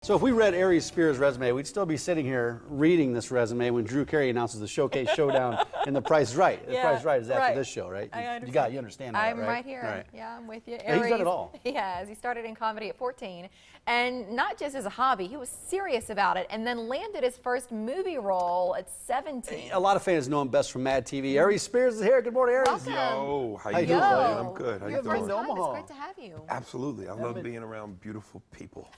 So if we read Aries Spears' resume, we'd still be sitting here reading this resume when Drew Carey announces the Showcase Showdown and The Price is Right. The Price is Right is after this show, right? I understand. You understand that, I'm right here. Right. Yeah, I'm with you. Aries, he's done it all. He has. He started in comedy at 14, and not just as a hobby, he was serious about it, and then landed his first movie role at 17. A lot of fans know him best from MadTV. Aries Spears is here. Good morning, Aries. Welcome. Yo, how you doing? doing? I'm good. How you Your doing? first time. Omaha. It's great to have you. Absolutely. I love being around beautiful people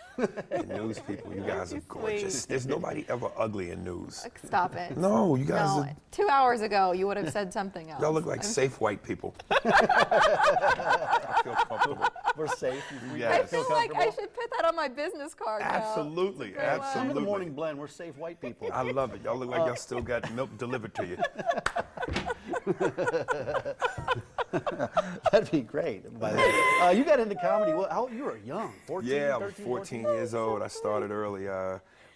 and news people. You guys are gorgeous. There's nobody ever ugly in news. Stop it. No, you guys No, are, 2 hours ago you would have said something else. y'all look like safe white people. I feel comfortable. We're safe. Yes. I feel like I should put that on my business card now. Absolutely, It's a great one. Come to the absolutely. morning blend. We're safe white people. I love it. Y'all look like y'all still got milk delivered to you. That'd be great. By the way, you got into comedy. You were young, 14, Yeah, I was 13, 14 years old. I started early.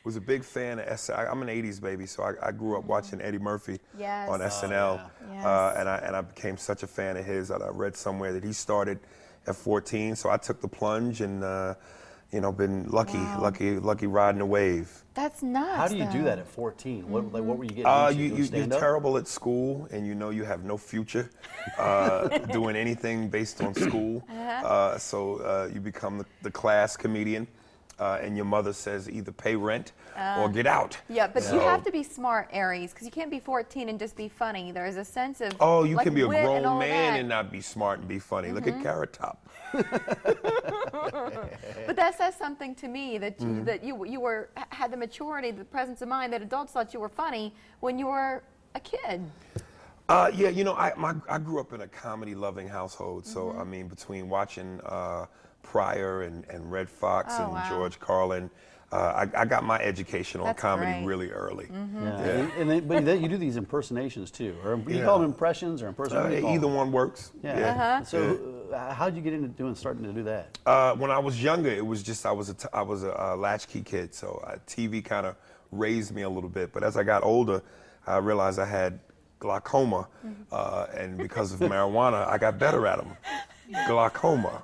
Was a big fan of SNL. I'm an 80s baby, so I grew up watching Eddie Murphy Yes. on SNL. Yes. And I became such a fan of his that I read somewhere that he started at 14. So I took the plunge and been lucky riding the wave. That's nuts. What do you do that at 14? What were you getting into? You're terrible at school, and you have no future doing anything based on school. So you become the class comedian. And your mother says either pay rent or get out. Yeah, but So- you have to be smart, Aries, because you can't be 14 and just be funny. There is a sense of Oh, you like, can be a wit grown and all man that. and not be smart and be funny. Look at Carrot Top. But that says something to me that you had the maturity, the presence of mind that adults thought you were funny when you were a kid. Yeah, I grew up in a comedy-loving household. So I mean, between watching Pryor and Red Fox Oh, and wow. George Carlin, I got my education on That's comedy great. really early. Yeah. But you do these impersonations too, or you call them impressions or impersonations? Either one works. Yeah. So how'd you get into starting to do that? When I was younger, it was just I was a latchkey kid, so TV kind of raised me a little bit. But as I got older, I realized I had glaucoma, and because of marijuana, I got better at them. Glaucoma.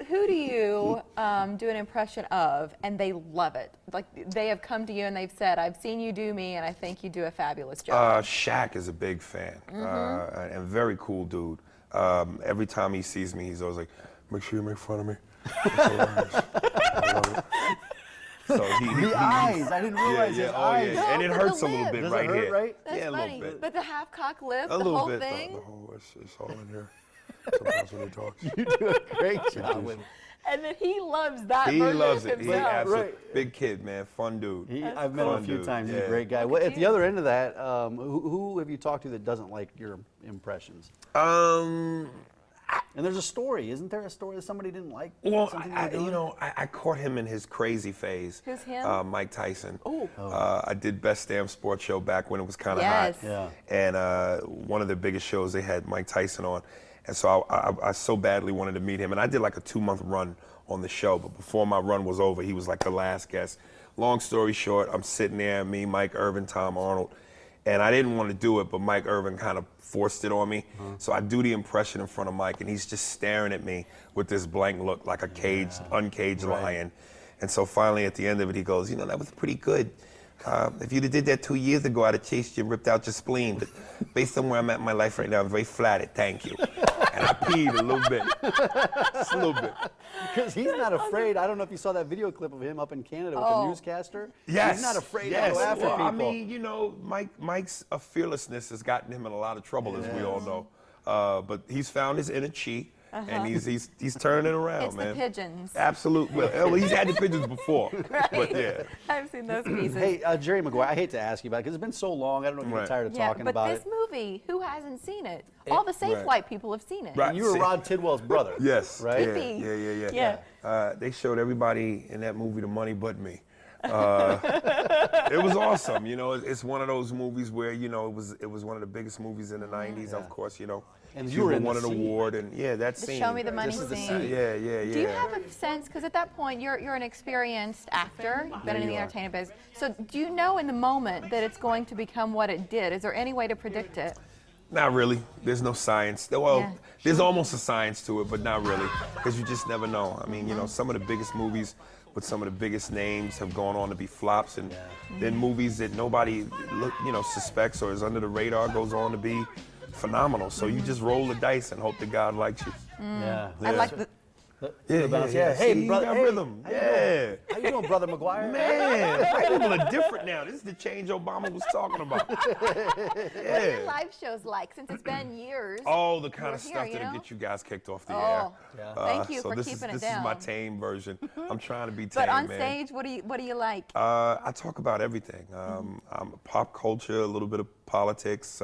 Who do you do an impression of, and they love it? Like they have come to you and they've said, "I've seen you do me, and I think you do a fabulous job." Shaq is a big fan, and very cool dude. Every time he sees me, he's always like, "Make sure you make fun of me." I love it. So The eyes. I didn't realize his eyes. yeah. And it But hurts the a little lip. bit Does it right hurt, here. right? That's Yeah, a funny. little bit. But the half-cock lip, A the little whole bit. thing. The whole, it's all in here. Sometimes when he talks. You do a great job with it. And then he loves that He version loves of it. He himself. absolutely Right. big kid, man. Fun dude. I've met him a Fun few dude, times. He's a yeah. great guy. Well, at the other end of that, who have you talked to that doesn't like your impressions? And there's a story, isn't there? A story that somebody didn't like? Well, something you were doing? I caught him in his crazy phase. Who's him? Mike Tyson. Oh. I did Best Damn Sports Show back when it was kind of Yes. hot. Yeah. And one of the biggest shows, they had Mike Tyson on. And so I so badly wanted to meet him. And I did like a 2-month run on the show. But before my run was over, he was like the last guest. Long story short, I'm sitting there, me, Mike Irvin, Tom Arnold. And I didn't want to do it, but Mike Irvin kind of forced it on me. So I do the impression in front of Mike, and he's just staring at me with this blank look, like a caged, uncaged lion. And so finally, at the end of it, he goes, that was pretty good. If you'd have did that 2 years ago, I'd have chased you and ripped out your spleen. But based on where I'm at in my life right now, I'm very flattered. Thank you. And I peed a little bit, just a little bit. Because he's not afraid. I don't know if you saw that video clip of him up in Canada with the newscaster. Yes. He's not afraid yes. to go after Well, people. I mean, Mike's fearlessness has gotten him in a lot of trouble, as we all know. But he's found his inner chi, and he's turning it around, It's man. the pigeons. Absolutely. Well, he's had the pigeons before. Right. But yeah. I've seen those pieces. Hey, Jerry Macguire, I hate to ask you about it because it's been so long. I don't know if you get Right. tired of Yeah, talking but about this it. movie, who hasn't seen it? All the safe Right. white people have seen it. Right. And you were See- Rod Tidwell's brother. Yes. Right? Teepee. Yeah. They showed everybody in that movie the money but me. It was awesome. It's one of those movies where, it was one of the biggest movies in the 90s, of course, And you were in won the an scene. award, and that The scene. Show Me the Money This is the scene. scene. Yeah. Do you have a sense, because at that point you're an experienced actor, you've been in the entertainment business, so do you know in the moment that it's going to become what it did? Is there any way to predict it? Not really. There's no science. Well, Yeah. there's almost a science to it, but not really, because you just never know. I mean, you know, some of the biggest movies with some of the biggest names have gone on to be flops, and then movies that nobody suspects or is under the radar goes on to be phenomenal. So you just roll the dice and hope that God likes you. Yeah. I like the. Yeah. Hey, See, brother. you got Hey, rhythm. Yeah. How you doing, brother Macguire? Man, people are different now. This is the change Obama was talking about. What are Yeah. your live shows like? Since it's been years. All the kind We're of here, stuff you that'll know? get you guys kicked off the Oh, air. Yeah. thank you So for this keeping is, it this is my down. tame version. I'm trying to be tame, But on man. stage, what do you like? I talk about everything. I'm pop culture, a little bit of politics.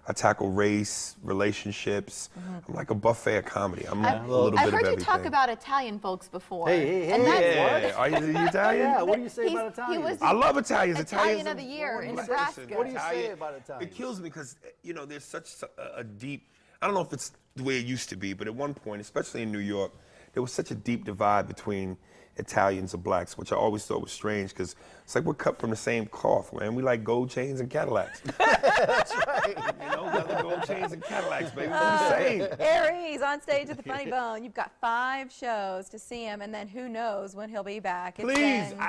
I tackle race, relationships. I'm like a buffet of comedy. I'm a little bit I've of heard you everything. talk about Italian folks before. Hey, and that's Yeah, are you Italian? Yeah, what do you say He's- about he Italians? was I love Italians. Italian Italians of the year in listen, Nebraska. What do you say about Italians? It kills me because, there's such a deep, I don't know if it's the way it used to be, but at one point, especially in New York, there was such a deep divide between Italians and blacks, which I always thought was strange because it's like we're cut from the same cloth, man. We like gold chains and Cadillacs. That's right. We like gold chains and Cadillacs, baby. We're the same. Aries on stage at the Funny Bone. You've got 5 shows to see him, and then who knows when he'll be back. It's Please, been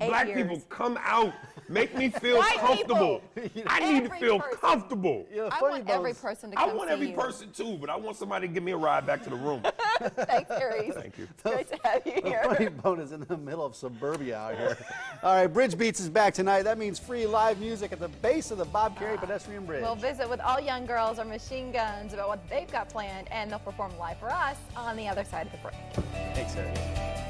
8 black years. people, come out. Make me feel White comfortable. people. I need to Every feel person. comfortable. You know, I Funny want every Bone's- person to I come want see every you. person too, but I want somebody to give me a ride back to the room. Thanks, Aries. Thank you. It's great to have you here. Funny Bone is in the middle of suburbia out here. All right, Bridge Beats is back tonight. That means free live music at the base of the Bob Carey Pedestrian Bridge. We'll visit with all young girls or machine guns about what they've got planned, and they'll perform live for us on the other side of the break. Thanks, Sarah.